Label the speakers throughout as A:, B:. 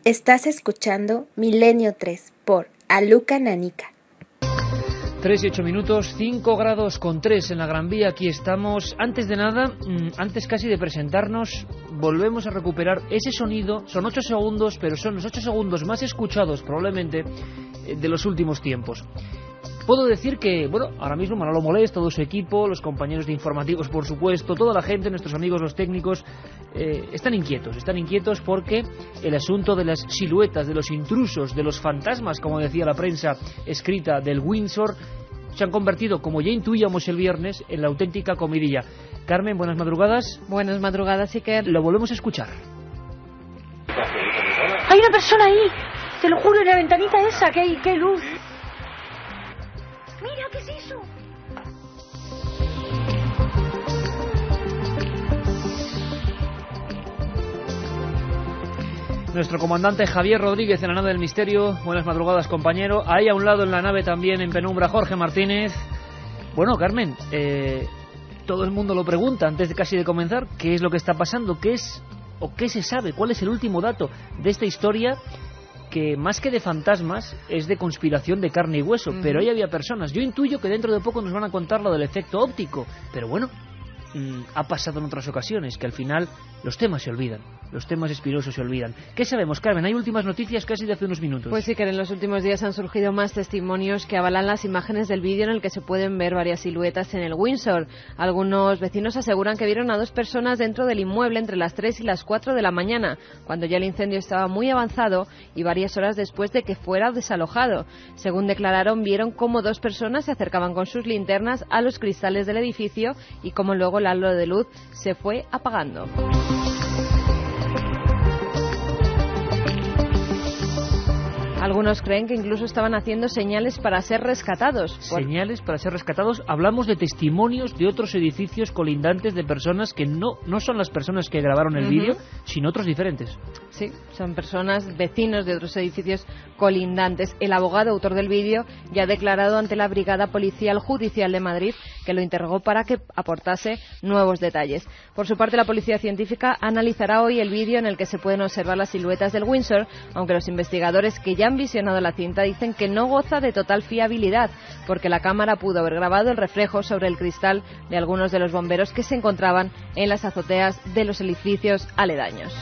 A: Estás escuchando Milenio 3 por Aluca Nanica.
B: 3 y 8 minutos, 5 grados con 3 en la Gran Vía, aquí estamos. Antes de nada, antes casi de presentarnos, volvemos a recuperar ese sonido. Son 8 segundos, pero son los 8 segundos más escuchados probablemente de los últimos tiempos. Puedo decir que, bueno, ahora mismo Manolo Molés, todo su equipo, los compañeros de informativos, por supuesto, toda la gente, nuestros amigos los técnicos, están inquietos porque el asunto de las siluetas, de los intrusos, de los fantasmas, como decía la prensa escrita del Windsor, se han convertido, como ya intuíamos el viernes, en la auténtica comidilla. Carmen, buenas madrugadas.
C: Buenas madrugadas, Iker.
B: Lo volvemos a escuchar.
D: Hay una persona ahí, te lo juro, en la ventanita esa, que hay luz. Mira, ¿qué es eso?
B: Nuestro comandante Javier Rodríguez en la nave del misterio. Buenas madrugadas, compañero. Ahí a un lado en la nave también, en penumbra, Jorge Martínez. Bueno, Carmen, todo el mundo lo pregunta antes de casi de comenzar. ¿Qué es lo que está pasando? ¿Qué es o qué se sabe? ¿Cuál es el último dato de esta historia? Que más que de fantasmas es de conspiración de carne y hueso, pero ahí había personas. Yo intuyo que dentro de poco nos van a contar lo del efecto óptico, pero bueno, ha pasado en otras ocasiones que al final los temas se olvidan, los temas espinosos se olvidan. ¿Qué sabemos, Carmen? Hay últimas noticias casi de hace unos minutos.
C: Pues sí, que en los últimos días han surgido más testimonios que avalan las imágenes del vídeo en el que se pueden ver varias siluetas en el Windsor. Algunos vecinos aseguran que vieron a 2 personas dentro del inmueble entre las 3 y las 4 de la mañana, cuando ya el incendio estaba muy avanzado y varias horas después de que fuera desalojado. Según declararon, vieron cómo 2 personas se acercaban con sus linternas a los cristales del edificio y cómo luego el halo de luz se fue apagando. Algunos creen que incluso estaban haciendo señales para ser rescatados.
B: Señales para ser rescatados. Hablamos de testimonios de otros edificios colindantes de personas que no son las personas que grabaron el vídeo, sino otros diferentes.
C: Sí, son personas, vecinos de otros edificios colindantes. El abogado autor del vídeo ya ha declarado ante la Brigada Policial Judicial de Madrid que lo interrogó para que aportase nuevos detalles. Por su parte, la Policía Científica analizará hoy el vídeo en el que se pueden observar las siluetas del Windsor, aunque los investigadores que ya han visionado la cinta dicen que no goza de total fiabilidad, porque la cámara pudo haber grabado el reflejo sobre el cristal de algunos de los bomberos que se encontraban en las azoteas de los edificios aledaños.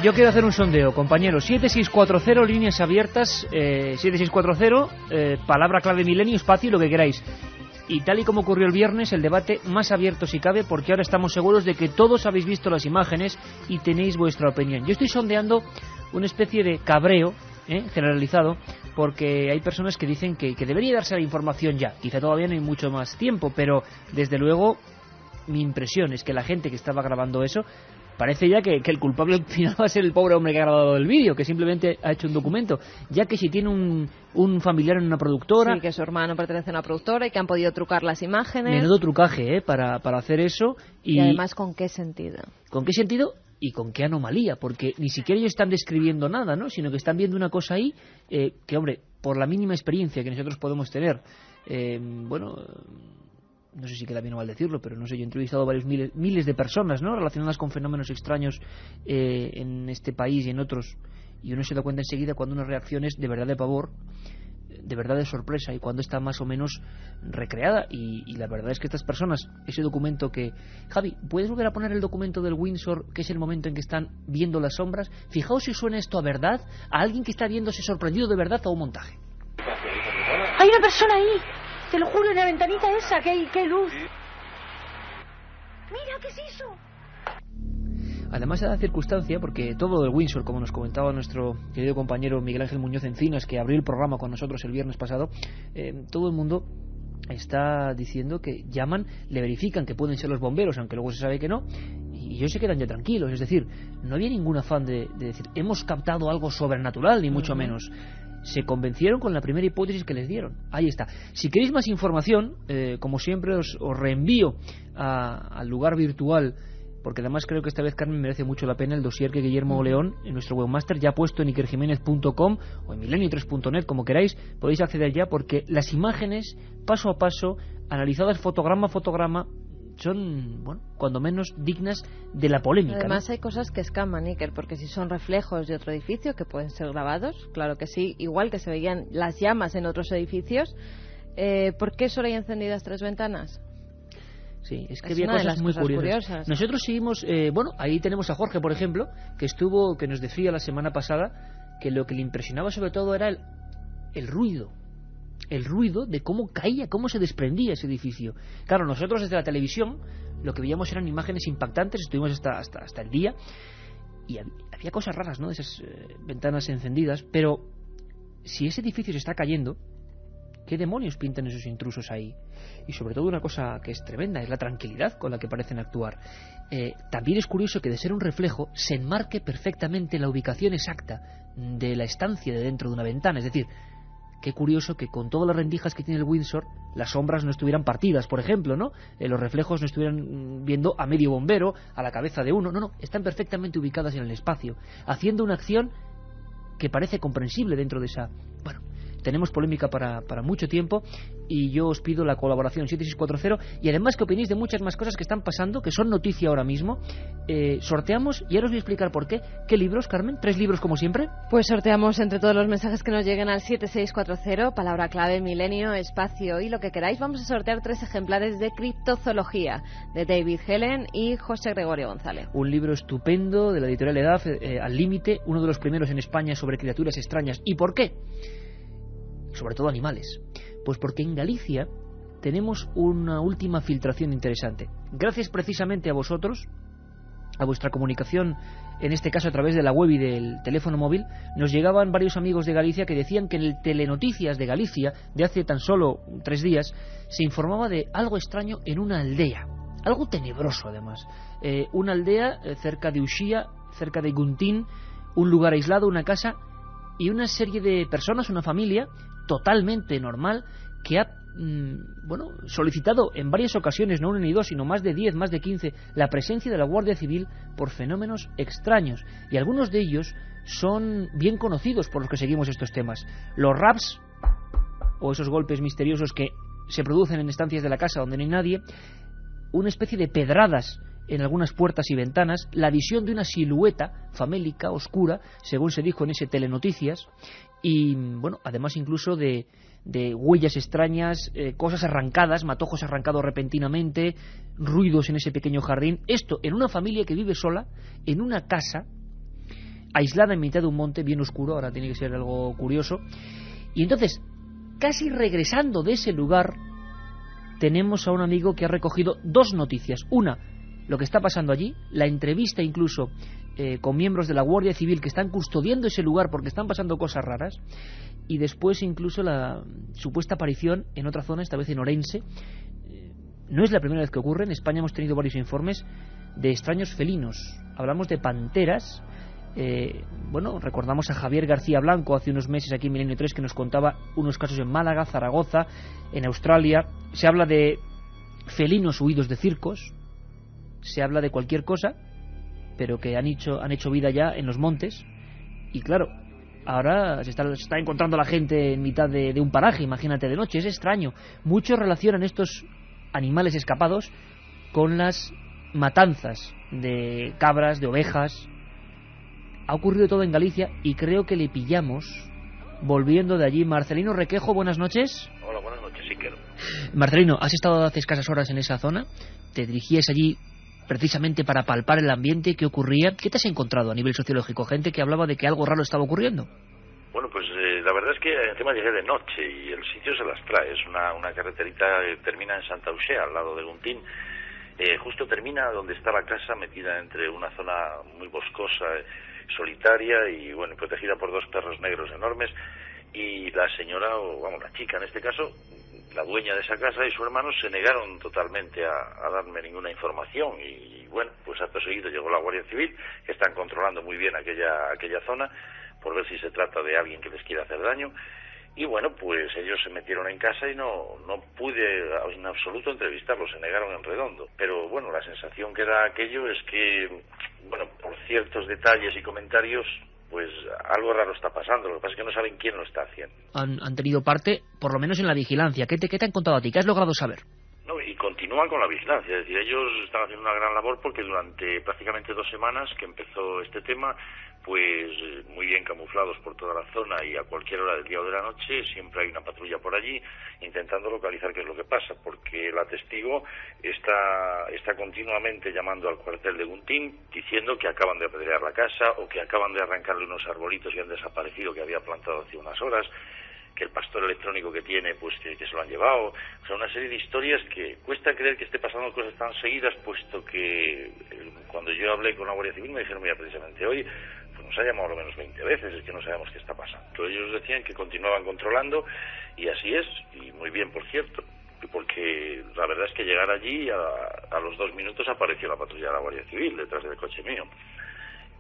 B: Yo quiero hacer un sondeo, compañeros. 7640, líneas abiertas, 7640, palabra clave milenio, espacio, lo que queráis. Y tal y como ocurrió el viernes, el debate más abierto si cabe, porque ahora estamos seguros de que todos habéis visto las imágenes y tenéis vuestra opinión. Yo estoy sondeando una especie de cabreo generalizado, porque hay personas que dicen que debería darse la información ya. Quizá todavía no hay mucho más tiempo, pero desde luego mi impresión es que la gente que estaba grabando eso, parece ya que el culpable al final va a ser el pobre hombre que ha grabado el vídeo, que simplemente ha hecho un documento, ya que si tiene un familiar en una productora...
C: Sí, que su hermano pertenece a una productora y que han podido trucar las imágenes.
B: Menudo trucaje, para hacer eso.
C: Y además, ¿con qué sentido?
B: ¿Con qué sentido? Y con qué anomalía, porque ni siquiera ellos están describiendo nada, ¿no? Sino que están viendo una cosa ahí que, hombre, por la mínima experiencia que nosotros podemos tener, no sé si queda bien o mal decirlo, pero no sé, yo he entrevistado varios miles de personas, ¿no?, relacionadas con fenómenos extraños en este país y en otros, y uno se da cuenta enseguida cuando una reacción es de verdad de pavor, de verdad de sorpresa, y cuando está más o menos recreada. Y la verdad es que estas personas, ese documento que... Javi, ¿puedes volver a poner el documento del Windsor, que es el momento en que están viendo las sombras? Fijaos si suena esto a verdad, a alguien que está viéndose sorprendido de verdad, o a un montaje.
D: Hay una persona ahí, te lo juro, en la ventanita esa, que hay luz. Mira, ¿qué es eso?
B: Además de la circunstancia, porque todo el Windsor, como nos comentaba nuestro querido compañero Miguel Ángel Muñoz Encinas, que abrió el programa con nosotros el viernes pasado, todo el mundo está diciendo que llaman, le verifican que pueden ser los bomberos, aunque luego se sabe que no, y ellos se quedan ya tranquilos. Es decir, no había ningún afán de decir hemos captado algo sobrenatural, ni mucho menos. Se convencieron con la primera hipótesis que les dieron. Ahí está. Si queréis más información, como siempre os reenvío al lugar virtual, porque además creo que esta vez, Carmen, merece mucho la pena el dossier que Guillermo León, en nuestro webmaster, ya ha puesto en ikerjimenez.com o en milenio3.net, como queráis, podéis acceder ya, porque las imágenes, paso a paso, analizadas fotograma a fotograma, son, bueno, cuando menos dignas de la polémica.
C: Además,
B: ¿no?
C: hay cosas que escaman, Iker, porque si son reflejos de otro edificio que pueden ser grabados, claro que sí, igual que se veían las llamas en otros edificios, ¿por qué solo hay encendidas 3 ventanas?
B: Sí, es que había cosas muy curiosas. Nosotros seguimos, ahí tenemos a Jorge, por ejemplo, que nos decía la semana pasada que lo que le impresionaba sobre todo era el ruido de cómo caía, cómo se desprendía ese edificio. Claro, nosotros desde la televisión lo que veíamos eran imágenes impactantes, estuvimos hasta el día, y había cosas raras, ¿no?, de esas ventanas encendidas, pero si ese edificio se está cayendo, ¿qué demonios pintan esos intrusos ahí? Y sobre todo una cosa que es tremenda, es la tranquilidad con la que parecen actuar. También es curioso que de ser un reflejo se enmarque perfectamente la ubicación exacta de la estancia de dentro de una ventana. Es decir, qué curioso que con todas las rendijas que tiene el Windsor, las sombras no estuvieran partidas, por ejemplo, ¿no? Los reflejos no estuvieran viendo a medio bombero, a la cabeza de uno. No, están perfectamente ubicadas en el espacio, haciendo una acción que parece comprensible dentro de esa... Bueno, tenemos polémica para mucho tiempo y yo os pido la colaboración 7640 y además que opinéis de muchas más cosas que están pasando, que son noticia ahora mismo. Sorteamos, y ahora os voy a explicar por qué. ¿Qué libros, Carmen? 3 libros como siempre.
C: Pues sorteamos entre todos los mensajes que nos lleguen al 7640, palabra clave, milenio, espacio y lo que queráis. Vamos a sortear 3 ejemplares de Criptozoología de David Helen y José Gregorio González.
B: Un libro estupendo de la editorial Edad, Al Límite, uno de los primeros en España sobre criaturas extrañas. ¿Y por qué? Sobre todo animales. Pues porque en Galicia tenemos una última filtración interesante. Gracias precisamente a vosotros, a vuestra comunicación, en este caso a través de la web y del teléfono móvil, nos llegaban varios amigos de Galicia que decían que en el Telenoticias de Galicia, de hace tan solo 3 días, se informaba de algo extraño en una aldea. Algo tenebroso, además. Una aldea cerca de Uxía, cerca de Guntín, un lugar aislado, una casa, y una serie de personas, una familia totalmente normal, que ha solicitado en varias ocasiones, no 1 ni 2, sino más de 10, más de 15, la presencia de la Guardia Civil por fenómenos extraños, y algunos de ellos son bien conocidos por los que seguimos estos temas. Los raps, o esos golpes misteriosos que se producen en estancias de la casa donde no hay nadie, una especie de pedradas en algunas puertas y ventanas, la visión de una silueta famélica, oscura, según se dijo en ese Telenoticias, y además incluso de huellas extrañas, cosas arrancadas, matojos arrancados repentinamente, ruidos en ese pequeño jardín. Esto en una familia que vive sola, en una casa aislada en mitad de un monte bien oscuro. Ahora tiene que ser algo curioso. Y entonces, casi regresando de ese lugar, tenemos a un amigo que ha recogido 2 noticias. Una, lo que está pasando allí, la entrevista incluso con miembros de la Guardia Civil que están custodiando ese lugar porque están pasando cosas raras, y después incluso la supuesta aparición en otra zona, esta vez en Orense. No es la primera vez que ocurre. En España hemos tenido varios informes de extraños felinos. Hablamos de panteras. Recordamos a Javier García Blanco hace unos meses aquí en Milenio 3 que nos contaba unos casos en Málaga, Zaragoza, en Australia. Se habla de felinos huidos de circos, se habla de cualquier cosa, pero que han hecho vida ya en los montes. Y claro, ahora se está encontrando la gente en mitad de un paraje, imagínate, de noche. Es extraño. Muchos relacionan estos animales escapados con las matanzas de cabras, de ovejas. Ha ocurrido todo en Galicia y creo que le pillamos volviendo de allí. Marcelino Requejo, buenas noches.
E: Hola, buenas noches, Iker.
B: Marcelino, has estado hace escasas horas en esa zona. Te dirigías allí precisamente para palpar el ambiente. ¿Qué ocurría? ¿Qué te has encontrado a nivel sociológico? Gente que hablaba de que algo raro estaba ocurriendo.
E: Bueno, pues la verdad es que encima llegué de noche y el sitio se las trae. Es una carreterita que termina en Santa Uxea, al lado de Guntín. Justo termina donde está la casa, metida entre una zona muy boscosa, solitaria y protegida por 2 perros negros enormes. Y la señora, la chica en este caso, la dueña de esa casa y su hermano se negaron totalmente a darme ninguna información. Y pues acto seguido llegó la Guardia Civil, que están controlando muy bien aquella zona por ver si se trata de alguien que les quiera hacer daño. Y pues ellos se metieron en casa y no pude en absoluto entrevistarlos, se negaron en redondo. Pero la sensación que da aquello es que, por ciertos detalles y comentarios, pues algo raro está pasando. Lo que pasa es que no saben quién lo está haciendo.
B: Han tenido parte, por lo menos en la vigilancia. ¿Qué te han contado a ti? ¿Qué has logrado saber?
E: No, y continúan con la vigilancia. Es decir, ellos están haciendo una gran labor porque durante prácticamente 2 semanas que empezó este tema, pues muy bien camuflados por toda la zona y a cualquier hora del día o de la noche siempre hay una patrulla por allí intentando localizar qué es lo que pasa, porque la testigo está continuamente llamando al cuartel de Guntín diciendo que acaban de apedrear la casa o que acaban de arrancarle unos arbolitos y han desaparecido que había plantado hace unas horas, que el pastor electrónico que tiene, pues que se lo han llevado. O sea, una serie de historias que cuesta creer que esté pasando cosas tan seguidas, puesto que cuando yo hablé con la Guardia Civil me dijeron, mira, precisamente hoy pues nos ha llamado lo menos 20 veces, es que no sabemos qué está pasando. Entonces ellos decían que continuaban controlando, y así es, y muy bien, por cierto, porque la verdad es que llegar allí, a los 2 minutos apareció la patrulla de la Guardia Civil detrás del coche mío.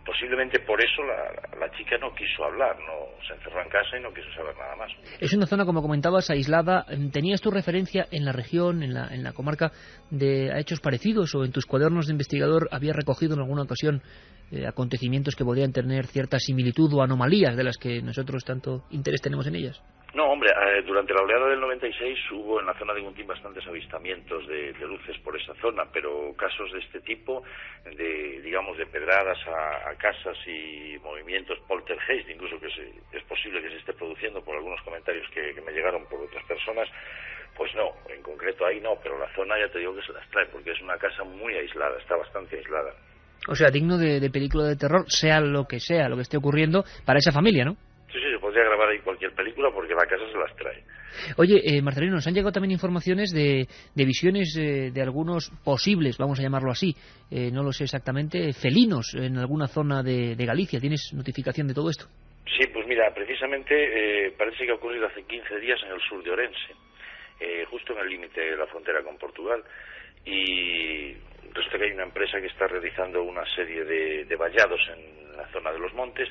E: Posiblemente por eso la chica no quiso hablar, no se encerró en casa y no quiso saber nada más.
B: Es una zona, como comentabas, aislada. ¿Tenías tu referencia en la región, en la comarca, de hechos parecidos, o en tus cuadernos de investigador habías recogido en alguna ocasión acontecimientos que podrían tener cierta similitud o anomalías de las que nosotros tanto interés tenemos en ellas?
E: No, hombre, durante la oleada del 96 hubo en la zona de Guntín bastantes avistamientos de luces por esa zona, pero casos de este tipo, digamos, de pedradas a casas y movimientos poltergeist, incluso que es posible que se esté produciendo por algunos comentarios que me llegaron por otras personas, pues no, en concreto ahí no, pero la zona ya te digo que se las trae, porque es una casa muy aislada, está bastante aislada.
B: O sea, digno de película de terror, sea lo que esté ocurriendo para esa familia, ¿no?
E: Sí, se podría grabar ahí cualquier película porque la casa se las trae.
B: Oye, Marcelino, nos han llegado también informaciones de visiones de algunos posibles, vamos a llamarlo así, no lo sé exactamente, felinos en alguna zona de Galicia. ¿Tienes notificación de todo esto?
E: Sí, pues mira, precisamente parece que ha ocurrido hace 15 días en el sur de Orense, justo en el límite de la frontera con Portugal, y resulta que hay una empresa que está realizando una serie de vallados en la zona de los montes,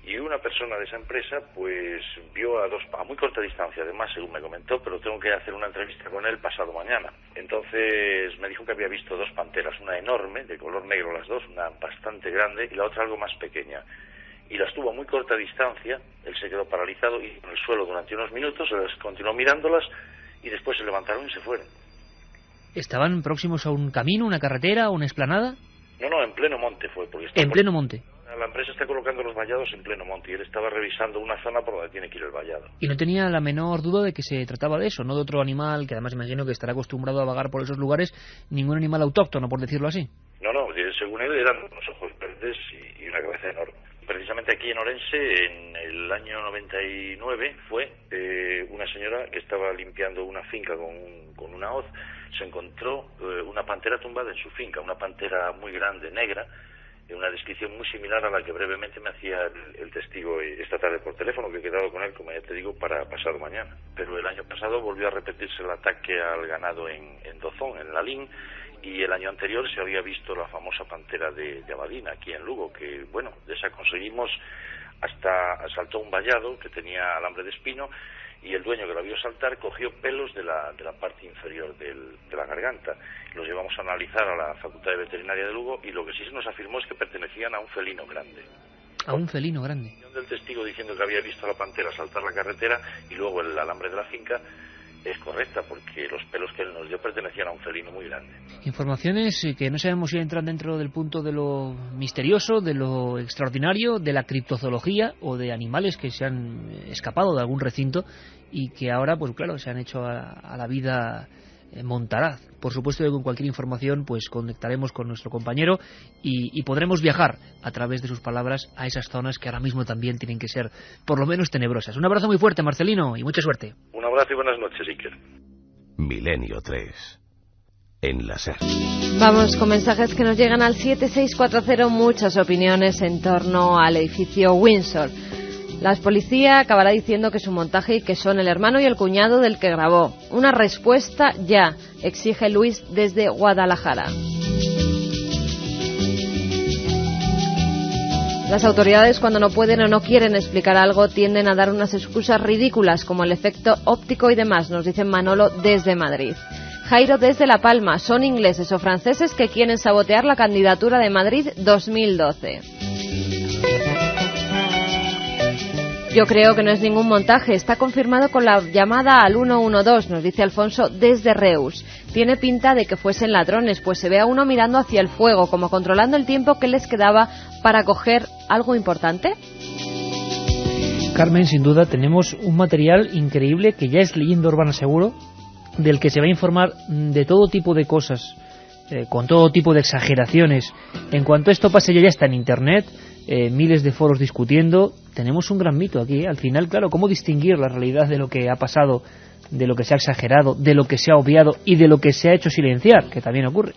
E: y una persona de esa empresa pues vio a muy corta distancia, además, según me comentó, pero tengo que hacer una entrevista con él pasado mañana. Entonces me dijo que había visto 2 panteras, una enorme, de color negro las dos, una bastante grande y la otra algo más pequeña. Y las tuvo a muy corta distancia, él se quedó paralizado y en el suelo durante unos minutos, continuó mirándolas y después se levantaron y se fueron.
B: ¿Estaban próximos a un camino, una carretera, una explanada?
E: No, en pleno monte fue. Porque
B: ¿En pleno monte?
E: La empresa está colocando los vallados en pleno monte y él estaba revisando una zona por donde tiene que ir el vallado.
B: Y no tenía la menor duda de que se trataba de eso, no de otro animal, que además imagino que estará acostumbrado a vagar por esos lugares, ningún animal autóctono, por decirlo así.
E: No, según él eran unos ojos verdes y una cabeza enorme. Precisamente aquí en Orense, en el año 99, fue una señora que estaba limpiando una finca con una hoz, se encontró una pantera tumbada en su finca, una pantera muy grande, negra, una descripción muy similar a la que brevemente me hacía el testigo esta tarde por teléfono, que he quedado con él, como ya te digo, para pasado mañana. Pero el año pasado volvió a repetirse el ataque al ganado en Dozón, en Lalín, y el año anterior se había visto la famosa pantera de Abadina, aquí en Lugo, que, bueno, de esa conseguimos hasta saltó un vallado que tenía alambre de espino, y el dueño que la vio saltar cogió pelos de la parte inferior de la garganta. Los llevamos a analizar a la Facultad de Veterinaria de Lugo y lo que sí se nos afirmó es que pertenecían a un felino grande.
B: ¿A un felino grande?
E: El testigo diciendo que había visto a la pantera saltar la carretera y luego el alambre de la finca es correcta, porque los pelos que él nos dio pertenecían a un felino muy grande.
B: Informaciones que no sabemos si entran dentro del punto de lo misterioso, de lo extraordinario, de la criptozoología o de animales que se han escapado de algún recinto y que ahora, pues claro, se han hecho a la vida montaraz. Por supuesto que con cualquier información pues conectaremos con nuestro compañero y podremos viajar a través de sus palabras a esas zonas que ahora mismo también tienen que ser por lo menos tenebrosas. Un abrazo muy fuerte, Marcelino, y mucha suerte.
E: Un abrazo y buenas noches, Iker.
F: Milenio 3 en la SER.
C: Vamos con mensajes que nos llegan al 7640, muchas opiniones en torno al edificio Windsor. La policía acabará diciendo que es un montaje y que son el hermano y el cuñado del que grabó. Una respuesta ya, exige Luis desde Guadalajara. Las autoridades, cuando no pueden o no quieren explicar algo, tienden a dar unas excusas ridículas como el efecto óptico y demás, nos dice Manolo desde Madrid. Jairo desde La Palma, son ingleses o franceses que quieren sabotear la candidatura de Madrid 2012. Yo creo que no es ningún montaje, está confirmado con la llamada al 112, nos dice Alfonso desde Reus. tiene pinta de que fuesen ladrones, pues se ve a uno mirando hacia el fuego, como controlando el tiempo que les quedaba para coger algo importante.
B: Carmen, sin duda tenemos un material increíble que ya es leyenda urbana seguro, del que se va a informar de todo tipo de cosas, con todo tipo de exageraciones. En cuanto esto pase ya está en Internet, miles de foros discutiendo. Tenemos un gran mito aquí, Al final, claro, ¿cómo distinguir la realidad de lo que ha pasado, de lo que se ha exagerado, de lo que se ha obviado y de lo que se ha hecho silenciar, que también ocurre?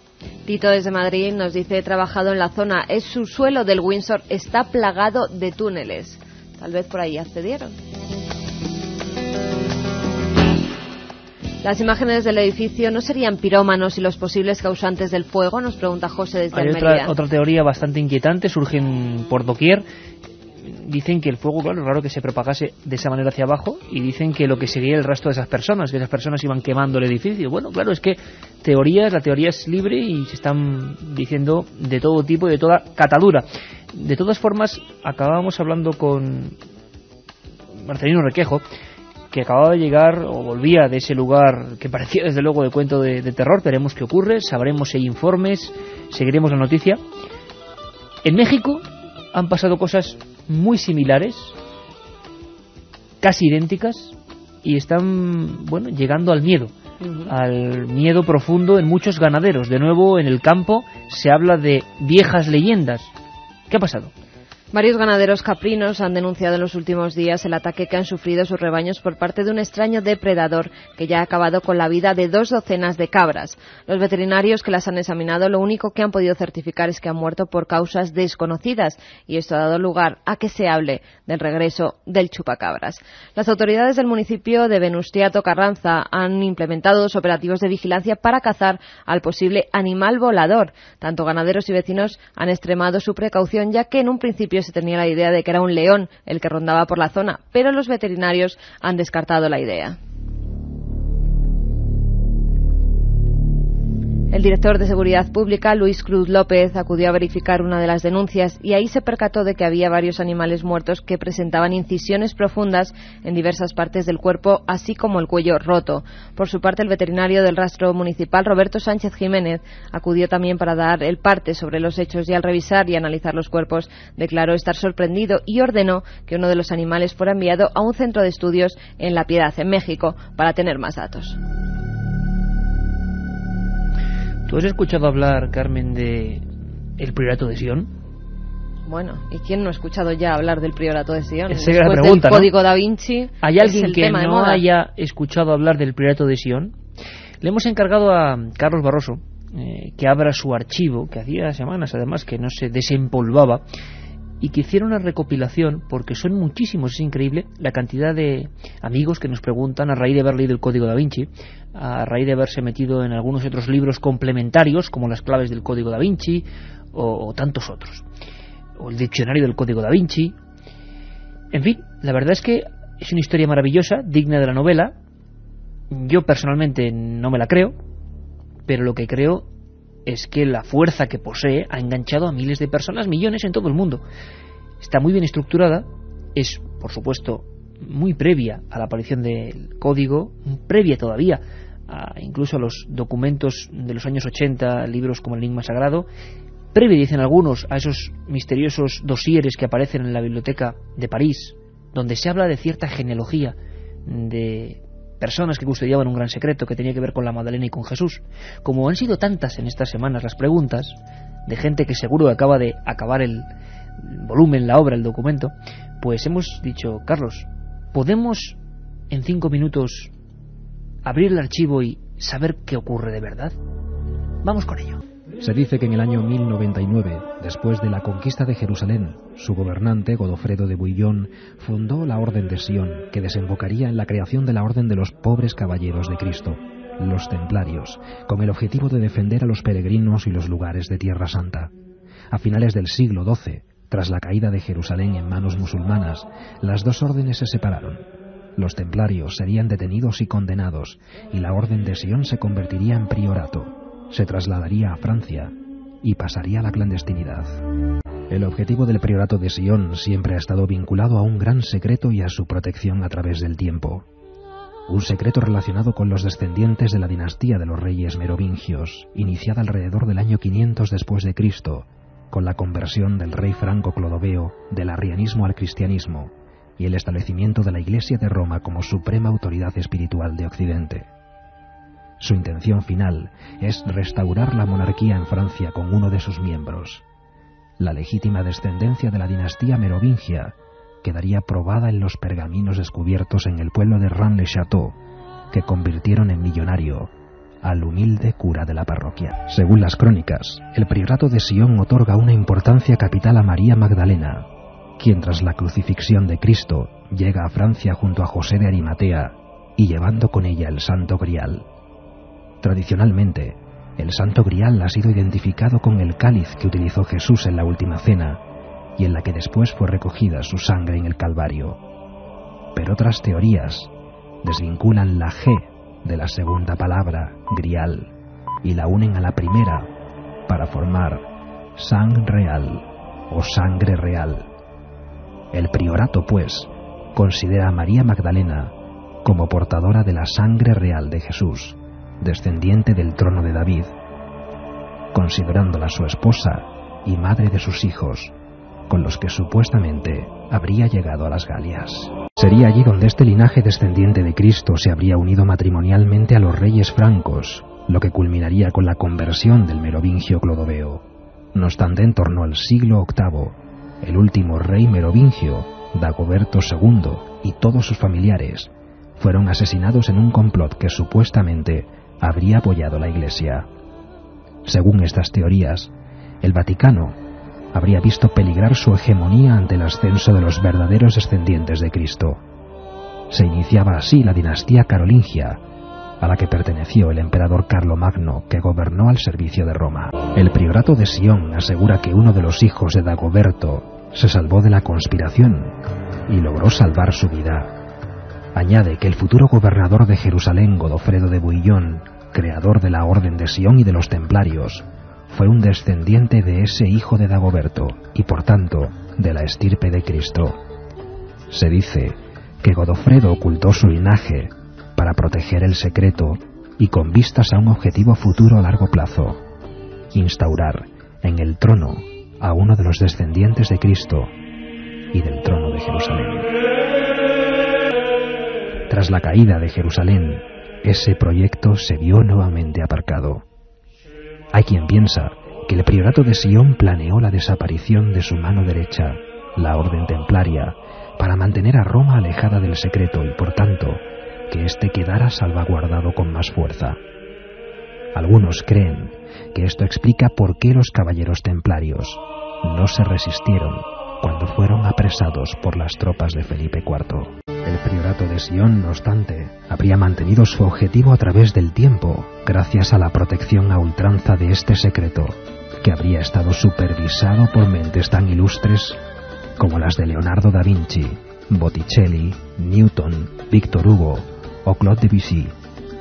C: Tito desde Madrid nos dice: he trabajado en la zona, el subsuelo del Windsor está plagado de túneles. Tal vez por ahí accedieron. ¿Las imágenes del edificio no serían pirómanos y los posibles causantes del fuego?, nos pregunta José desde Almería.
B: Hay otra teoría bastante inquietante, surgen por doquier. Dicen que el fuego, claro, es raro que se propagase de esa manera hacia abajo, y dicen que lo que seguía el rastro de esas personas, que esas personas iban quemando el edificio. Bueno, claro, es que la teoría es libre y se están diciendo de todo tipo y de toda catadura. De todas formas, acabábamos hablando con Marcelino Requejo, que acababa de llegar o volvía de ese lugar que parecía desde luego de cuento de terror. Veremos qué ocurre, sabremos si hay informes, seguiremos la noticia. En México han pasado cosas muy similares, casi idénticas, y están, bueno, llegando al miedo, al miedo profundo en muchos ganaderos. De nuevo, en el campo se habla de viejas leyendas. ¿Qué ha pasado?
C: Varios ganaderos caprinos han denunciado en los últimos días el ataque que han sufrido sus rebaños por parte de un extraño depredador que ya ha acabado con la vida de 2 docenas de cabras. Los veterinarios que las han examinado lo único que han podido certificar es que han muerto por causas desconocidas, y esto ha dado lugar a que se hable del regreso del chupacabras. Las autoridades del municipio de Venustiato Carranza han implementado 2 operativos de vigilancia para cazar al posible animal volador. Tanto ganaderos y vecinos han extremado su precaución, ya que en un principio se tenía la idea de que era un león el que rondaba por la zona, pero los veterinarios han descartado la idea. El director de Seguridad Pública, Luis Cruz López, acudió a verificar una de las denuncias y ahí se percató de que había varios animales muertos que presentaban incisiones profundas en diversas partes del cuerpo, así como el cuello roto. Por su parte, el veterinario del rastro municipal, Roberto Sánchez Jiménez, acudió también para dar el parte sobre los hechos, y al revisar y analizar los cuerpos declaró estar sorprendido y ordenó que uno de los animales fuera enviado a un centro de estudios en La Piedad, en México, para tener más datos.
B: ¿Tú has escuchado hablar, Carmen, de el Priorato de Sion?
C: Bueno, ¿y quién no ha escuchado ya hablar del Priorato de Sion?
B: Esa es la pregunta,
C: del Código Da Vinci.
B: ¿Hay alguien que no haya escuchado hablar del Priorato de Sion? Le hemos encargado a Carlos Barroso que abra su archivo, que hacía semanas además que no se desempolvaba, y que hiciera una recopilación, porque son muchísimos, es increíble la cantidad de amigos que nos preguntan a raíz de haber leído el Código Da Vinci, a raíz de haberse metido en algunos otros libros complementarios como las claves del Código Da Vinci o tantos otros, o el diccionario del Código Da Vinci. En fin, la verdad es que es una historia maravillosa, digna de la novela. Yo personalmente no me la creo, pero lo que creo es que la fuerza que posee ha enganchado a miles de personas, millones en todo el mundo. Está muy bien estructurada, es, por supuesto, muy previa a la aparición del código, previa todavía incluso a los documentos de los años 80, libros como El Enigma Sagrado, previa, dicen algunos, a esos misteriosos dosieres que aparecen en la biblioteca de París, donde se habla de cierta genealogía de personas que custodiaban un gran secreto que tenía que ver con la Magdalena y con Jesús. Como han sido tantas en estas semanas las preguntas de gente que seguro acaba de acabar el volumen, la obra, el documento, pues hemos dicho: Carlos, ¿podemos en 5 minutos abrir el archivo y saber qué ocurre de verdad? Vamos con ello.
G: Se dice que en el año 1099, después de la conquista de Jerusalén, su gobernante, Godofredo de Bouillon, fundó la Orden de Sion, que desembocaría en la creación de la Orden de los Pobres Caballeros de Cristo, los Templarios, con el objetivo de defender a los peregrinos y los lugares de Tierra Santa. A finales del siglo XII, tras la caída de Jerusalén en manos musulmanas, las 2 órdenes se separaron. Los Templarios serían detenidos y condenados, y la Orden de Sion se convertiría en priorato. Se trasladaría a Francia y pasaría a la clandestinidad. El objetivo del Priorato de Sion siempre ha estado vinculado a un gran secreto y a su protección a través del tiempo. un secreto relacionado con los descendientes de la dinastía de los reyes merovingios, iniciada alrededor del año 500 después de Cristo, con la conversión del rey Franco Clodoveo del arrianismo al cristianismo y el establecimiento de la Iglesia de Roma como suprema autoridad espiritual de Occidente. Su intención final es restaurar la monarquía en Francia con uno de sus miembros. La legítima descendencia de la dinastía merovingia quedaría probada en los pergaminos descubiertos en el pueblo de Rennes-le-Château, que convirtieron en millonario al humilde cura de la parroquia. Según las crónicas, el priorato de Sion otorga una importancia capital a María Magdalena, quien tras la crucifixión de Cristo llega a Francia junto a José de Arimatea y llevando con ella el Santo Grial. Tradicionalmente, el Santo Grial ha sido identificado con el cáliz que utilizó Jesús en la Última Cena y en la que después fue recogida su sangre en el Calvario. Pero otras teorías desvinculan la G de la segunda palabra, Grial, y la unen a la primera para formar Sang Real o Sangre Real. El priorato, pues, considera a María Magdalena como portadora de la sangre real de Jesús, descendiente del trono de David, considerándola su esposa y madre de sus hijos, con los que supuestamente habría llegado a las Galias. Sería allí donde este linaje descendiente de Cristo se habría unido matrimonialmente a los reyes francos, lo que culminaría con la conversión del merovingio Clodoveo. No obstante, en torno al siglo VIII, el último rey merovingio, Dagoberto II, y todos sus familiares fueron asesinados en un complot que supuestamente habría apoyado la Iglesia. Según estas teorías, el Vaticano habría visto peligrar su hegemonía ante el ascenso de los verdaderos descendientes de Cristo. Se iniciaba así la dinastía carolingia, a la que perteneció el emperador Carlomagno, que gobernó al servicio de Roma. El priorato de Sion asegura que uno de los hijos de Dagoberto se salvó de la conspiración y logró salvar su vida. Añade que el futuro gobernador de Jerusalén, Godofredo de Bouillon, creador de la Orden de Sion y de los Templarios, fue un descendiente de ese hijo de Dagoberto y, por tanto, de la estirpe de Cristo. Se dice que Godofredo ocultó su linaje para proteger el secreto y con vistas a un objetivo futuro a largo plazo: instaurar en el trono a uno de los descendientes de Cristo y del trono de Jerusalén. Tras la caída de Jerusalén, ese proyecto se vio nuevamente aparcado. Hay quien piensa que el priorato de Sion planeó la desaparición de su mano derecha, la Orden Templaria, para mantener a Roma alejada del secreto y, por tanto, que éste quedara salvaguardado con más fuerza. Algunos creen que esto explica por qué los caballeros templarios no se resistieron cuando fueron apresados por las tropas de Felipe IV. El priorato de Sion, no obstante, habría mantenido su objetivo a través del tiempo, gracias a la protección a ultranza de este secreto, que habría estado supervisado por mentes tan ilustres como las de Leonardo da Vinci, Botticelli, Newton, Victor Hugo o Claude Debussy,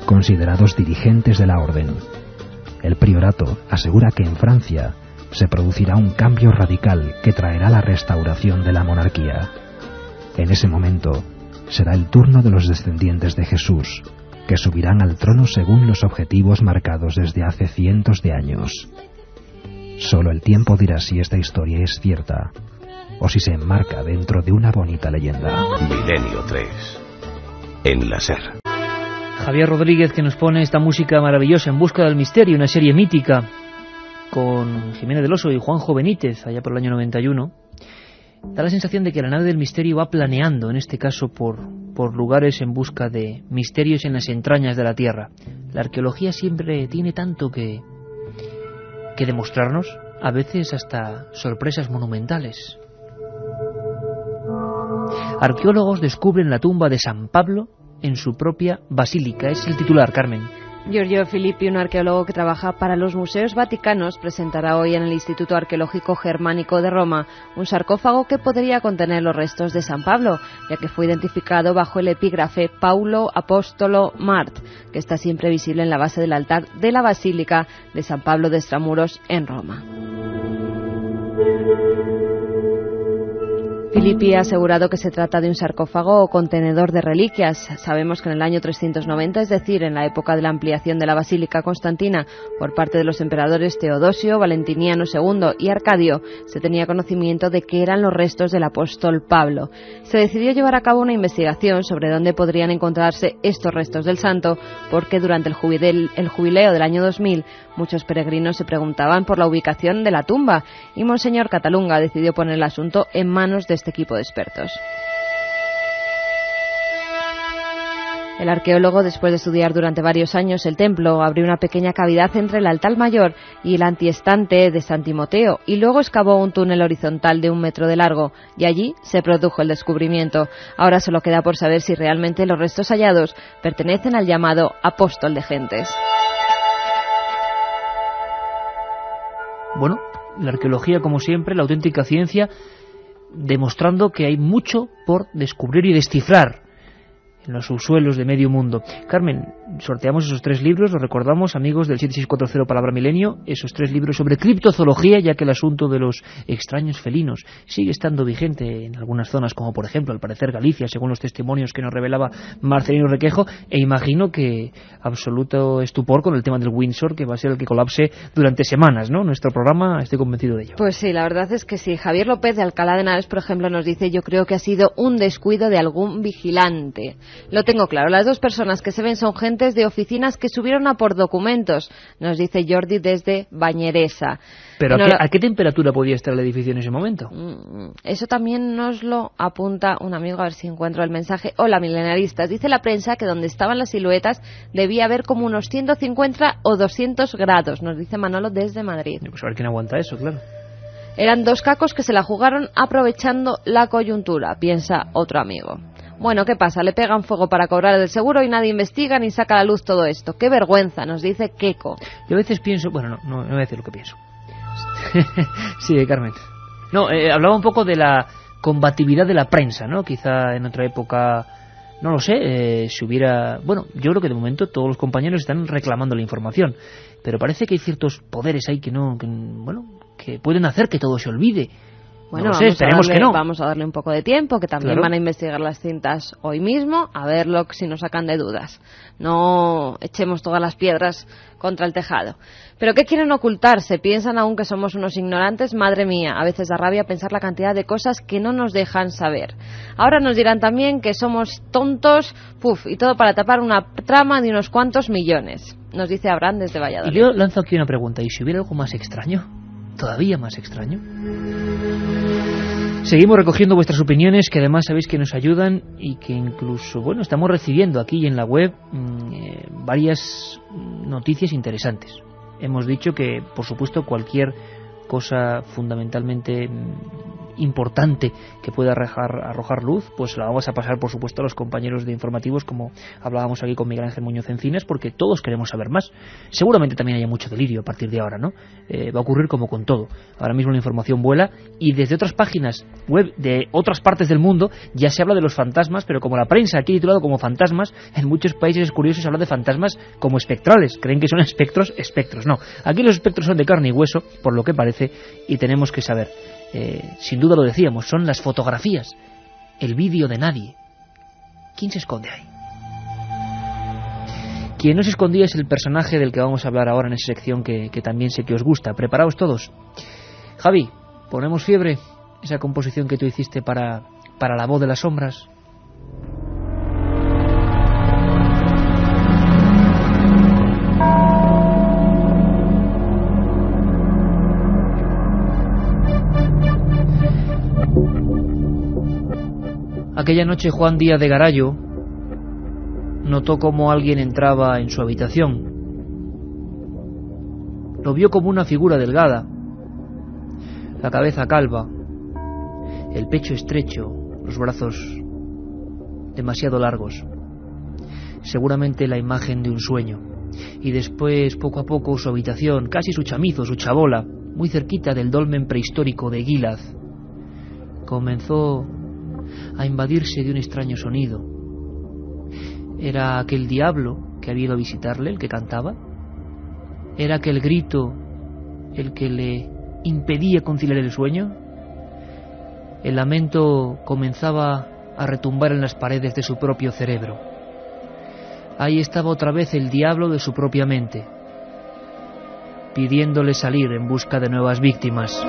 G: considerados dirigentes de la orden. El priorato asegura que en Francia se producirá un cambio radical que traerá la restauración de la monarquía. En ese momento será el turno de los descendientes de Jesús, que subirán al trono según los objetivos marcados desde hace cientos de años. Solo el tiempo dirá si esta historia es cierta o si se enmarca dentro de una bonita leyenda.
F: Milenio 3 en la SER.
B: Javier Rodríguez, que nos pone esta música maravillosa, En busca del misterio, una serie mítica con Jiménez del Oso y Juanjo Benítez allá por el año 91. Da la sensación de que la nave del misterio va planeando, en este caso por lugares en busca de misterios en las entrañas de la Tierra. La arqueología siempre tiene tanto que demostrarnos, a veces hasta sorpresas monumentales. Arqueólogos descubren la tumba de San Pablo en su propia basílica. Es el titular, Carmen.
C: Giorgio Filippi, un arqueólogo que trabaja para los museos vaticanos, presentará hoy en el Instituto Arqueológico Germánico de Roma un sarcófago que podría contener los restos de San Pablo, ya que fue identificado bajo el epígrafe Paulo Apóstolo Mart, que está siempre visible en la base del altar de la Basílica de San Pablo de Extramuros en Roma. Filippi ha asegurado que se trata de un sarcófago o contenedor de reliquias. Sabemos que en el año 390, es decir, en la época de la ampliación de la Basílica Constantina por parte de los emperadores Teodosio, Valentiniano II y Arcadio, se tenía conocimiento de que eran los restos del apóstol Pablo. Se decidió llevar a cabo una investigación sobre dónde podrían encontrarse estos restos del santo, porque durante el jubileo del año 2000 muchos peregrinos se preguntaban por la ubicación de la tumba y Monseñor Catalunga decidió poner el asunto en manos de este equipo de expertos. El arqueólogo, después de estudiar durante varios años el templo, abrió una pequeña cavidad entre el altar mayor y el antiestante de San Timoteo y luego excavó un túnel horizontal de 1 metro de largo y allí se produjo el descubrimiento. Ahora solo queda por saber si realmente los restos hallados pertenecen al llamado apóstol de gentes.
B: Bueno, la arqueología, como siempre, la auténtica ciencia, demostrando que hay mucho por descubrir y descifrar en los subsuelos de medio mundo. Carmen, sorteamos esos 3 libros, lo recordamos, amigos del 7640 Palabra Milenio, esos 3 libros sobre criptozoología, ya que el asunto de los extraños felinos sigue estando vigente en algunas zonas, como por ejemplo, al parecer Galicia, según los testimonios que nos revelaba Marcelino Requejo, e imagino que absoluto estupor con el tema del Windsor, que va a ser el que colapse durante semanas, ¿no? Nuestro programa, estoy convencido de ello.
C: Pues sí, la verdad es que sí. Javier López de Alcalá de Henares, por ejemplo, nos dice: yo creo que ha sido un descuido de algún vigilante. Lo tengo claro, las 2 personas que se ven son gentes de oficinas que subieron a por documentos, nos dice Jordi desde Bañeresa.
B: ¿Pero a qué temperatura podía estar el edificio en ese momento?
C: Eso también nos lo apunta un amigo, a ver si encuentro el mensaje. Hola, milenaristas. Dice la prensa que donde estaban las siluetas debía haber como unos 150 o 200 grados, nos dice Manolo desde Madrid.
B: Pues a ver quién aguanta eso, claro.
C: Eran 2 cacos que se la jugaron aprovechando la coyuntura, piensa otro amigo. Bueno, ¿qué pasa? Le pegan fuego para cobrar el seguro y nadie investiga ni saca a la luz todo esto. ¡Qué vergüenza!, nos dice Keiko.
B: Yo a veces pienso... Bueno, no voy a decir lo que pienso. Sí, Carmen. No, hablaba un poco de la combatividad de la prensa, ¿no? Quizá en otra época, no lo sé, si hubiera... Bueno, yo creo que de momento todos los compañeros están reclamando la información, pero parece que hay ciertos poderes ahí que pueden hacer que todo se olvide.
C: Bueno,
B: no lo sé, esperemos que no.
C: Vamos a darle un poco de tiempo, que también
B: claro.
C: Van a investigar las cintas hoy mismo, a ver si nos sacan de dudas. No echemos todas las piedras contra el tejado. ¿Pero qué quieren ocultarse? ¿Piensan aún que somos unos ignorantes? Madre mía, a veces da rabia pensar la cantidad de cosas que no nos dejan saber. Ahora nos dirán también que somos tontos, y todo para tapar una trama de unos cuantos millones. Nos dice Abraham desde Valladolid.
B: Y yo lanzo aquí una pregunta, ¿y si hubiera algo más extraño? ¿Todavía más extraño? Seguimos recogiendo vuestras opiniones, que además sabéis que nos ayudan y que incluso, estamos recibiendo aquí en la web varias noticias interesantes. Hemos dicho que, por supuesto, cualquier cosa fundamentalmente importante que pueda arrojar luz, pues la vamos a pasar, por supuesto, a los compañeros de informativos, como hablábamos aquí con Miguel Ángel Muñoz Encinas, porque todos queremos saber más. Seguramente también haya mucho delirio a partir de ahora, ¿no? Va a ocurrir como con todo. Ahora mismo la información vuela y desde otras páginas web de otras partes del mundo ya se habla de los fantasmas, pero como la prensa aquí ha titulado como fantasmas, en muchos países es curioso, se habla de fantasmas como espectrales. Creen que son espectros, no. Aquí los espectros son de carne y hueso, por lo que parece, y tenemos que saber. Sin duda lo decíamos, son las fotografías, el vídeo de nadie. ¿Quién se esconde ahí? Quien no se escondía es el personaje del que vamos a hablar ahora en esa sección que también sé que os gusta. ¿Preparaos todos? Javi, ponemos fiebre, esa composición que tú hiciste para La voz de las sombras. Aquella noche Juan Díaz de Garallo notó cómo alguien entraba en su habitación. Lo vio como una figura delgada, la cabeza calva, el pecho estrecho, los brazos demasiado largos. Seguramente la imagen de un sueño. Y después, poco a poco, su habitación, casi su chamizo, su chabola, muy cerquita del dolmen prehistórico de Gilad, comenzó a invadirse de un extraño sonido. ¿Era aquel diablo que había ido a visitarle, el que cantaba? ¿Era aquel grito el que le impedía conciliar el sueño? El lamento comenzaba a retumbar en las paredes de su propio cerebro. Ahí estaba otra vez el diablo de su propia mente, pidiéndole salir en busca de nuevas víctimas.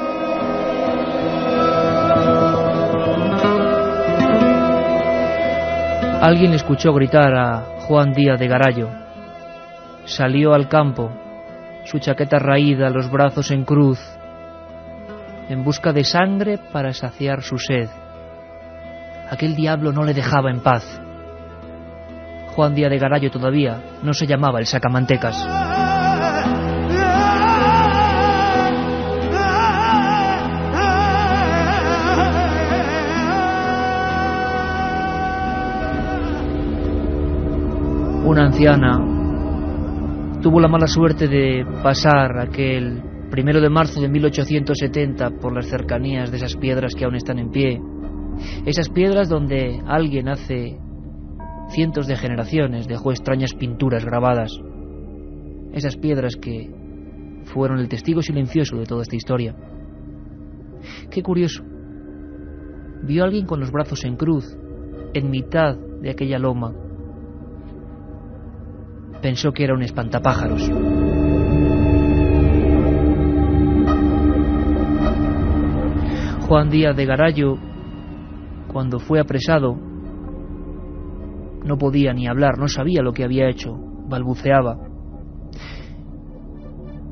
B: Alguien le escuchó gritar a Juan Díaz de Garallo. Salió al campo, su chaqueta raída, los brazos en cruz, en busca de sangre para saciar su sed. Aquel diablo no le dejaba en paz. Juan Díaz de Garallo todavía no se llamaba el sacamantecas. Una anciana tuvo la mala suerte de pasar aquel 1 de marzo de 1870 por las cercanías de esas piedras que aún están en pie. Esas piedras donde alguien hace cientos de generaciones dejó extrañas pinturas grabadas. Esas piedras que fueron el testigo silencioso de toda esta historia. Qué curioso. Vio a alguien con los brazos en cruz, en mitad de aquella loma. Pensó que era un espantapájaros. Juan Díaz de Garallo, cuando fue apresado, no podía ni hablar, no sabía lo que había hecho, balbuceaba.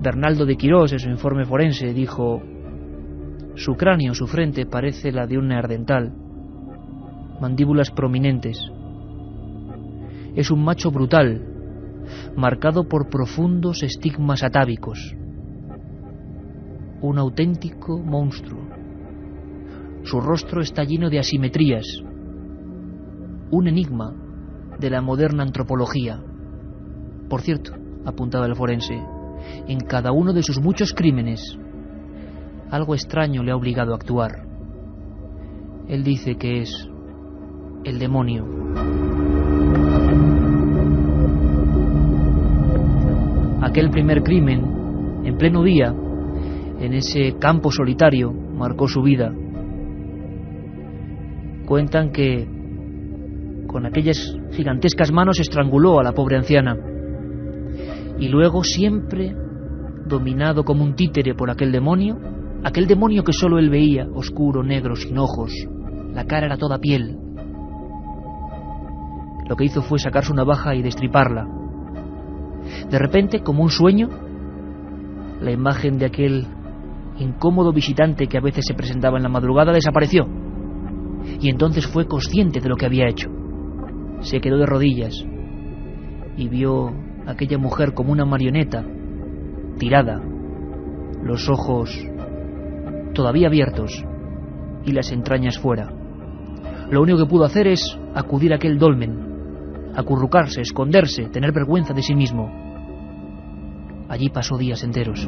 B: Bernaldo de Quirós, en su informe forense, dijo: su cráneo, su frente, parece la de un neandertal, mandíbulas prominentes. Es un macho brutal, marcado por profundos estigmas atávicos. Un auténtico monstruo. Su rostro está lleno de asimetrías. Un enigma de la moderna antropología. Por cierto, apuntaba el forense, en cada uno de sus muchos crímenes, algo extraño le ha obligado a actuar. Él dice que es el demonio. Aquel primer crimen, en pleno día, en ese campo solitario, marcó su vida. Cuentan que con aquellas gigantescas manos estranguló a la pobre anciana. Y luego, siempre dominado como un títere por aquel demonio que solo él veía, oscuro, negro, sin ojos, la cara era toda piel. Lo que hizo fue sacar su navaja y destriparla. De repente, como un sueño, la imagen de aquel incómodo visitante que a veces se presentaba en la madrugada desapareció. Y entonces fue consciente de lo que había hecho. Se quedó de rodillas y vio a aquella mujer como una marioneta, tirada, los ojos todavía abiertos y las entrañas fuera. Lo único que pudo hacer es acudir a aquel dolmen, acurrucarse, esconderse, tener vergüenza de sí mismo. Allí pasó días enteros.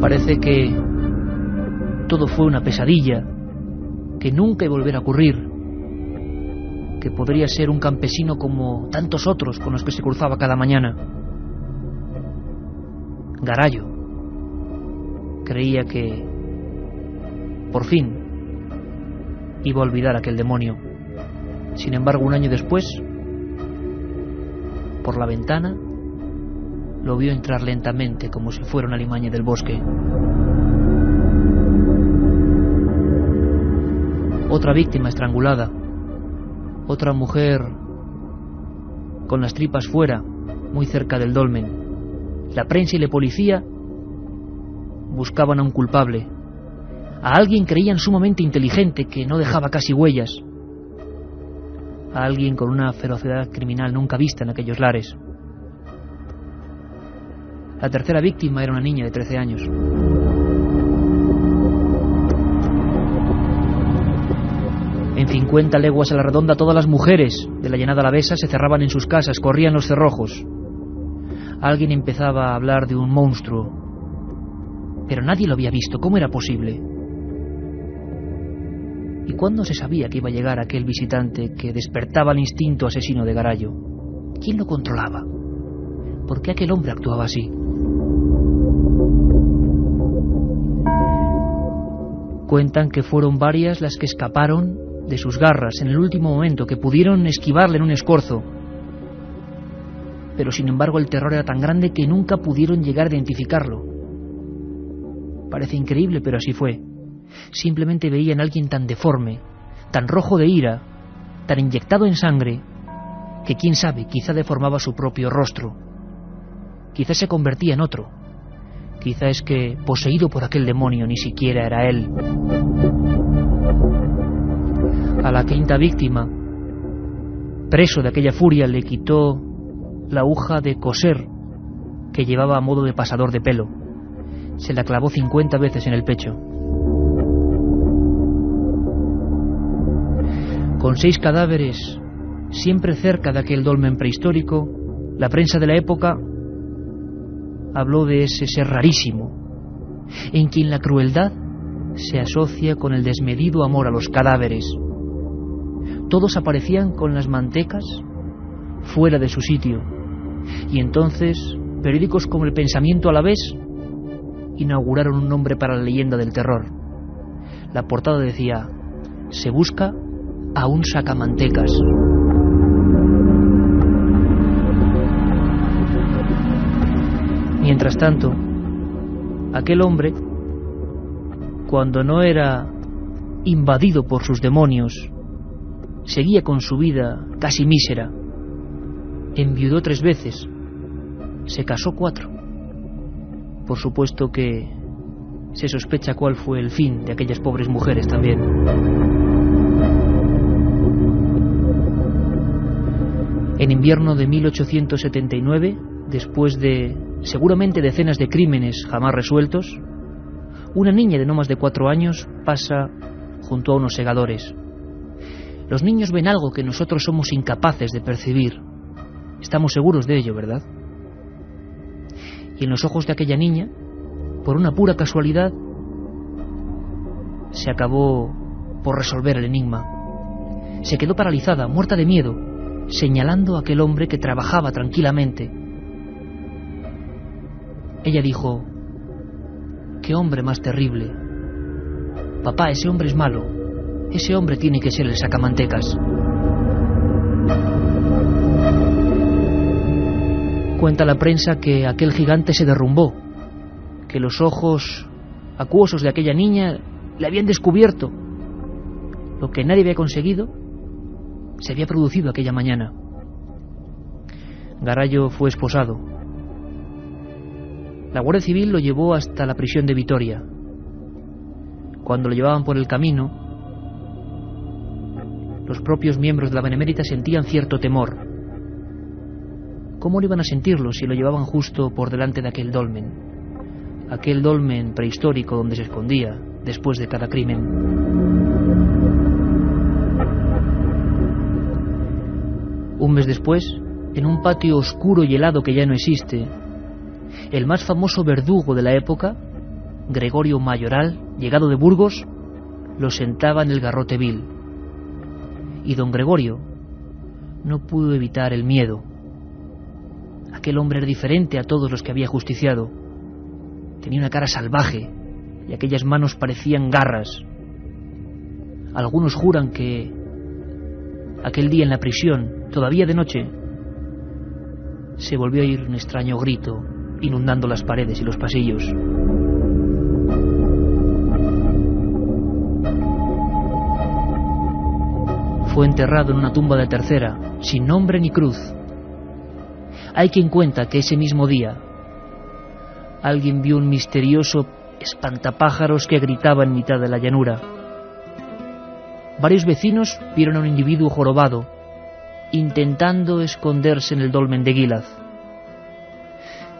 B: Parece que todo fue una pesadilla, que nunca iba a volver a ocurrir, que podría ser un campesino como tantos otros con los que se cruzaba cada mañana. Garallo creía que por fin iba a olvidar a aquel demonio. Sin embargo, un año después, por la ventana, lo vio entrar lentamente como si fuera una alimaña del bosque. Otra víctima estrangulada, otra mujer con las tripas fuera, muy cerca del dolmen. La prensa y la policía buscaban a un culpable, a alguien creían sumamente inteligente que no dejaba casi huellas, a alguien con una ferocidad criminal nunca vista en aquellos lares. La tercera víctima era una niña de 13 años. En 50 leguas a la redonda, todas las mujeres de la llanada alavesa se cerraban en sus casas, corrían los cerrojos. Alguien empezaba a hablar de un monstruo, pero nadie lo había visto. ¿Cómo era posible? ¿Y cuándo se sabía que iba a llegar aquel visitante que despertaba el instinto asesino de Garallo? ¿Quién lo controlaba? ¿Por qué aquel hombre actuaba así? Cuentan que fueron varias las que escaparon de sus garras en el último momento, que pudieron esquivarle en un escorzo. Pero sin embargo el terror era tan grande que nunca pudieron llegar a identificarlo. Parece increíble, pero así fue. Simplemente veían a alguien tan deforme, tan rojo de ira, tan inyectado en sangre, que quién sabe, quizá deformaba su propio rostro. Quizá se convertía en otro. Quizá es que, poseído por aquel demonio, ni siquiera era él. A la quinta víctima, preso de aquella furia, le quitó la aguja de coser que llevaba a modo de pasador de pelo. Se la clavó 50 veces en el pecho. Con 6 cadáveres, siempre cerca de aquel dolmen prehistórico, la prensa de la época habló de ese ser rarísimo, en quien la crueldad se asocia con el desmedido amor a los cadáveres. Todos aparecían con las mantecas fuera de su sitio, y entonces periódicos como El Pensamiento Alavés inauguraron un nombre para la leyenda del terror. La portada decía: se busca a un sacamantecas. Mientras tanto, aquel hombre, cuando no era invadido por sus demonios, seguía con su vida casi mísera. Enviudó 3 veces, se casó 4. Por supuesto que se sospecha cuál fue el fin de aquellas pobres mujeres también. En invierno de 1879, después de seguramente decenas de crímenes jamás resueltos, una niña de no más de 4 años pasa junto a unos segadores. Los niños ven algo que nosotros somos incapaces de percibir. Estamos seguros de ello, ¿verdad? Y en los ojos de aquella niña, por una pura casualidad, se acabó por resolver el enigma. Se quedó paralizada, muerta de miedo, señalando a aquel hombre que trabajaba tranquilamente. Ella dijo: «¡Qué hombre más terrible! Papá, ese hombre es malo. Ese hombre tiene que ser el sacamantecas». Cuenta la prensa que aquel gigante se derrumbó, que los ojos acuosos de aquella niña le habían descubierto. Lo que nadie había conseguido se había producido aquella mañana. Garallo fue esposado. La Guardia Civil lo llevó hasta la prisión de Vitoria. Cuando lo llevaban por el camino, los propios miembros de la Benemérita sentían cierto temor. ¿Cómo lo iban a sentirlo si lo llevaban justo por delante de aquel dolmen prehistórico donde se escondía después de cada crimen? Un mes después, en un patio oscuro y helado que ya no existe, el más famoso verdugo de la época, Gregorio Mayoral, llegado de Burgos, lo sentaba en el garrote vil. Y don Gregorio no pudo evitar el miedo. Aquel hombre era diferente a todos los que había justiciado. Tenía una cara salvaje y aquellas manos parecían garras. Algunos juran que aquel día en la prisión, todavía de noche, se volvió a oír un extraño grito inundando las paredes y los pasillos. Fue enterrado en una tumba de tercera, sin nombre ni cruz. Hay quien cuenta que ese mismo día alguien vio un misterioso espantapájaros que gritaba en mitad de la llanura. Varios vecinos vieron a un individuo jorobado intentando esconderse en el dolmen de Gilaz.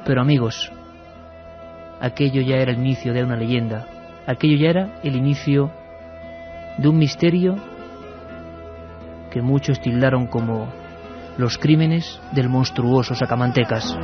B: Pero amigos, aquello ya era el inicio de una leyenda. Aquello ya era el inicio de un misterio que muchos tildaron como los crímenes del monstruoso sacamantecas.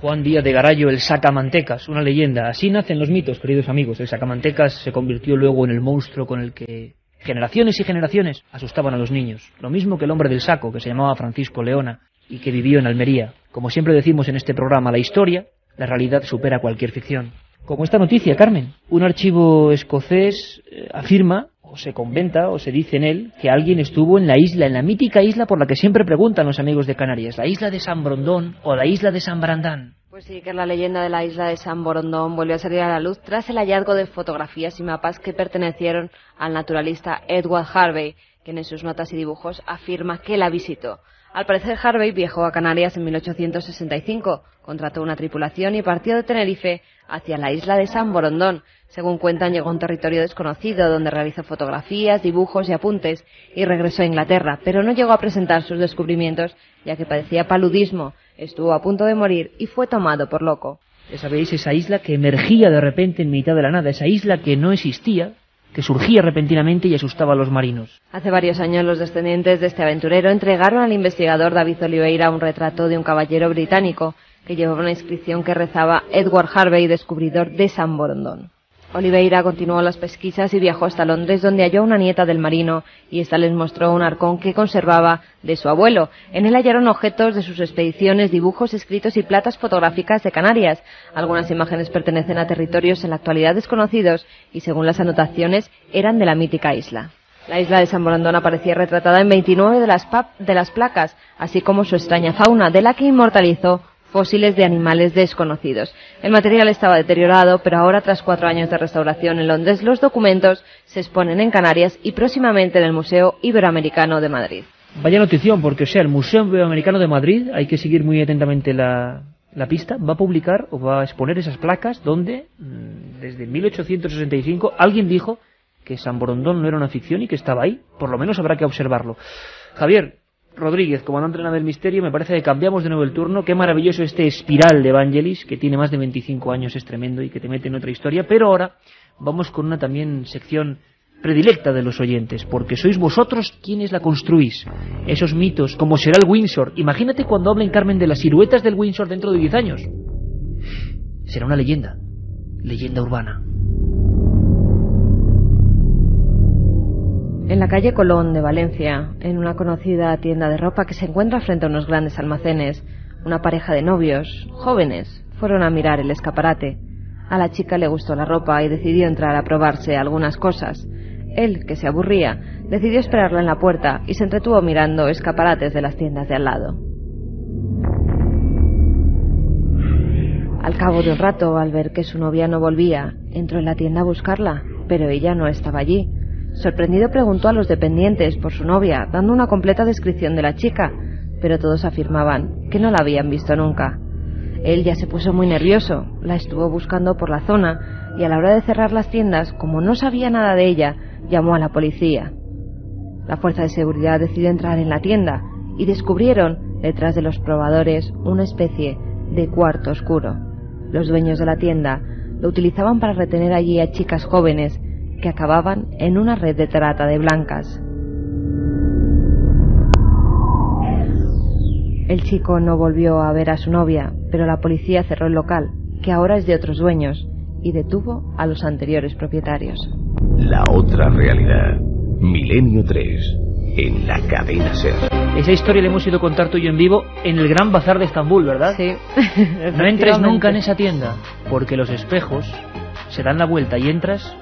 B: Juan Díaz de Garayo, el sacamantecas, una leyenda. Así nacen los mitos, queridos amigos. El sacamantecas se convirtió luego en el monstruo con el que generaciones y generaciones asustaban a los niños. Lo mismo que el hombre del saco, que se llamaba Francisco Leona y que vivió en Almería. Como siempre decimos en este programa, la historia, la realidad supera cualquier ficción. Como esta noticia, Carmen. Un archivo escocés afirma, o se conventa, o se dice en él, que alguien estuvo en la isla, en la mítica isla por la que siempre preguntan los amigos de Canarias, la isla de San Borondón o la isla de San Brandán.
C: Pues sí, que la leyenda de la isla de San Borondón volvió a salir a la luz tras el hallazgo de fotografías y mapas que pertenecieron al naturalista Edward Harvey, quien en sus notas y dibujos afirma que la visitó. Al parecer, Harvey viajó a Canarias en 1865, contrató una tripulación y partió de Tenerife hacia la isla de San Borondón. Según cuentan, llegó a un territorio desconocido donde realizó fotografías, dibujos y apuntes y regresó a Inglaterra, pero no llegó a presentar sus descubrimientos ya que padecía paludismo, estuvo a punto de morir y fue tomado por loco.
B: Ya sabéis, esa isla que emergía de repente en mitad de la nada, esa isla que no existía, que surgía repentinamente y asustaba a los marinos.
C: Hace varios años los descendientes de este aventurero entregaron al investigador David Oliveira un retrato de un caballero británico que llevaba una inscripción que rezaba Edward Harvey, descubridor de San Borondón. Oliveira continuó las pesquisas y viajó hasta Londres, donde halló a una nieta del marino y ésta les mostró un arcón que conservaba de su abuelo. En él hallaron objetos de sus expediciones, dibujos, escritos y platas fotográficas de Canarias. Algunas imágenes pertenecen a territorios en la actualidad desconocidos y, según las anotaciones, eran de la mítica isla. La isla de San Borondón aparecía retratada en 29 de las placas, así como su extraña fauna, de la que inmortalizó fósiles de animales desconocidos. El material estaba deteriorado, pero ahora, tras 4 años de restauración en Londres, los documentos se exponen en Canarias y próximamente en el Museo Iberoamericano de Madrid.
B: Vaya notición, porque el Museo Iberoamericano de Madrid, hay que seguir muy atentamente la pista, va a publicar o va a exponer esas placas donde, desde 1865, alguien dijo que San Borondón no era una ficción y que estaba ahí. Por lo menos habrá que observarlo. Javier Rodríguez, comandante de la nave del misterio, me parece que cambiamos de nuevo el turno. Qué maravilloso este espiral de Evangelis, que tiene más de 25 años, es tremendo y que te mete en otra historia. Pero ahora vamos con una también sección predilecta de los oyentes, porque sois vosotros quienes la construís. Esos mitos, como será el Windsor. Imagínate cuando hablen, Carmen, de las siluetas del Windsor dentro de 10 años. Será una leyenda urbana.
C: En la calle Colón de Valencia, en una conocida tienda de ropa que se encuentra frente a unos grandes almacenes, una pareja de novios, jóvenes, fueron a mirar el escaparate. A la chica le gustó la ropa y decidió entrar a probarse algunas cosas. Él, que se aburría, decidió esperarla en la puerta y se entretuvo mirando escaparates de las tiendas de al lado. Al cabo de un rato, al ver que su novia no volvía, entró en la tienda a buscarla, pero ella no estaba allí. Sorprendido preguntó a los dependientes por su novia, dando una completa descripción de la chica, pero todos afirmaban que no la habían visto nunca. Él ya se puso muy nervioso, la estuvo buscando por la zona y a la hora de cerrar las tiendas, como no sabía nada de ella, llamó a la policía. La fuerza de seguridad decidió entrar en la tienda y descubrieron, detrás de los probadores, una especie de cuarto oscuro. Los dueños de la tienda lo utilizaban para retener allí a chicas jóvenes que acababan en una red de trata de blancas. El chico no volvió a ver a su novia, pero la policía cerró el local, que ahora es de otros dueños, y detuvo a los anteriores propietarios.
F: La otra realidad. Milenio 3, en la cadena SER.
B: Esa historia la hemos ido a contar tú y yo en vivo en el Gran Bazar de Estambul, ¿verdad?
C: Sí.
B: No entres nunca en esa tienda, porque los espejos se dan la vuelta y entras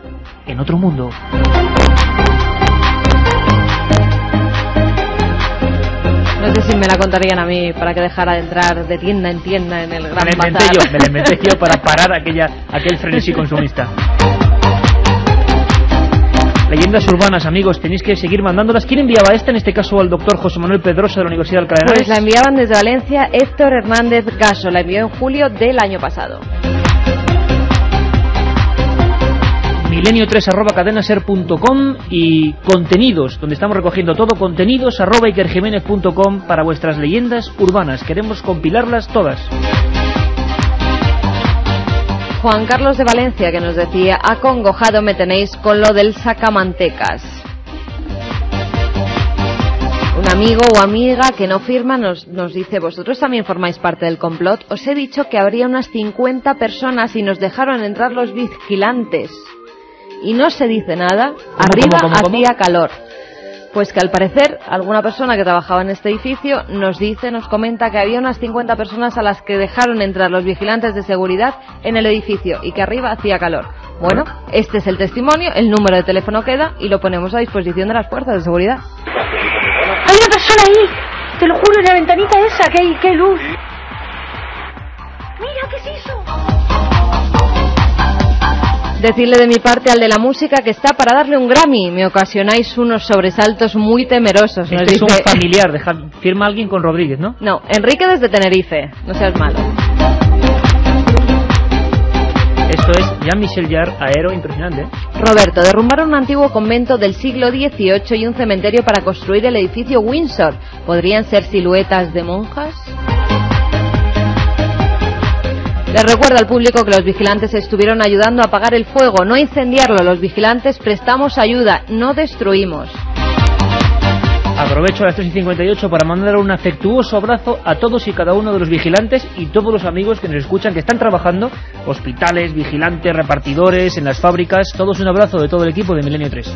B: en otro mundo.
C: No sé si me la contarían a mí para que dejara de entrar de tienda en tienda en el Gran Bazar.
B: Me la inventé yo para parar aquel frenesí consumista. Leyendas urbanas, amigos, tenéis que seguir mandándolas. ¿Quién enviaba esta? En este caso al doctor José Manuel Pedrosa de la Universidad de Alcalá de Henares.
C: Pues la enviaban desde Valencia Héctor Hernández Gaso. La envió en julio del año pasado.
B: milenio3@cadenaser.com y contenidos, donde estamos recogiendo todo, contenidos@ikerjimenez.com para vuestras leyendas urbanas. Queremos compilarlas todas.
C: Juan Carlos de Valencia, que nos decía: acongojado me tenéis con lo del sacamantecas. Una amigo o amiga que no firma nos dice: ¿vosotros también formáis parte del complot? Os he dicho que habría unas 50 personas y nos dejaron entrar los vigilantes. Y no se dice nada. Arriba hacía calor. Pues que al parecer alguna persona que trabajaba en este edificio nos comenta que había unas 50 personas a las que dejaron entrar los vigilantes de seguridad en el edificio y que arriba hacía calor. Bueno, este es el testimonio, el número de teléfono queda y lo ponemos a disposición de las fuerzas de seguridad.
D: Hay una persona ahí, te lo juro, en la ventanita esa, que hay luz. Mira, ¿qué es eso?
C: Decirle de mi parte al de la música que está para darle un Grammy. Me ocasionáis unos sobresaltos muy temerosos.
B: Este es un familiar, firma alguien con Rodríguez, ¿no?
C: No, Enrique desde Tenerife, no seas malo.
B: Esto es Jean-Michel Jarre, Aero, impresionante.
C: Roberto, derrumbaron un antiguo convento del siglo XVIII y un cementerio para construir el edificio Windsor. ¿Podrían ser siluetas de monjas? Les recuerda al público que los vigilantes estuvieron ayudando a apagar el fuego, no a incendiarlo. Los vigilantes prestamos ayuda, no destruimos.
B: Aprovecho las 3:58 para mandar un afectuoso abrazo a todos y cada uno de los vigilantes y todos los amigos que nos escuchan, que están trabajando, hospitales, vigilantes, repartidores, en las fábricas. Todos un abrazo de todo el equipo de Milenio 3.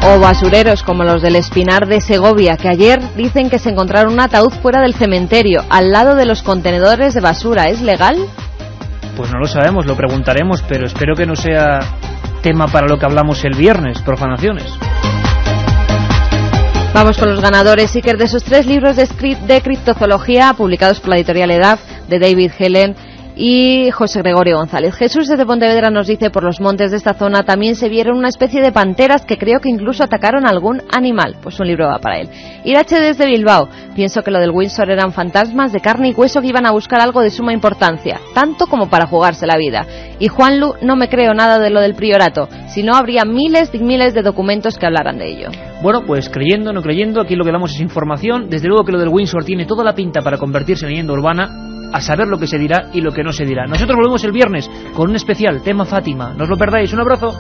C: O basureros como los del Espinar de Segovia, que ayer dicen que se encontraron un ataúd fuera del cementerio, al lado de los contenedores de basura. ¿Es legal?
B: Pues no lo sabemos, lo preguntaremos, pero espero que no sea tema para lo que hablamos el viernes, profanaciones.
C: Vamos con los ganadores, Iker, de esos 3 libros de criptozoología publicados por la editorial EDAF, de David Helen y José Gregorio González. Jesús desde Pontevedra nos dice: por los montes de esta zona también se vieron una especie de panteras que creo que incluso atacaron a algún animal. Pues un libro va para él. Irache desde Bilbao: pienso que lo del Windsor eran fantasmas de carne y hueso que iban a buscar algo de suma importancia, tanto como para jugarse la vida. Y Juanlu: no me creo nada de lo del priorato, si no habría miles y miles de documentos que hablaran de ello.
B: Bueno, pues creyendo, no creyendo, aquí lo que damos es información. Desde luego que lo del Windsor tiene toda la pinta para convertirse en leyenda urbana, a saber lo que se dirá y lo que no se dirá. Nosotros volvemos el viernes con un especial tema Fátima. No os lo perdáis. Un abrazo.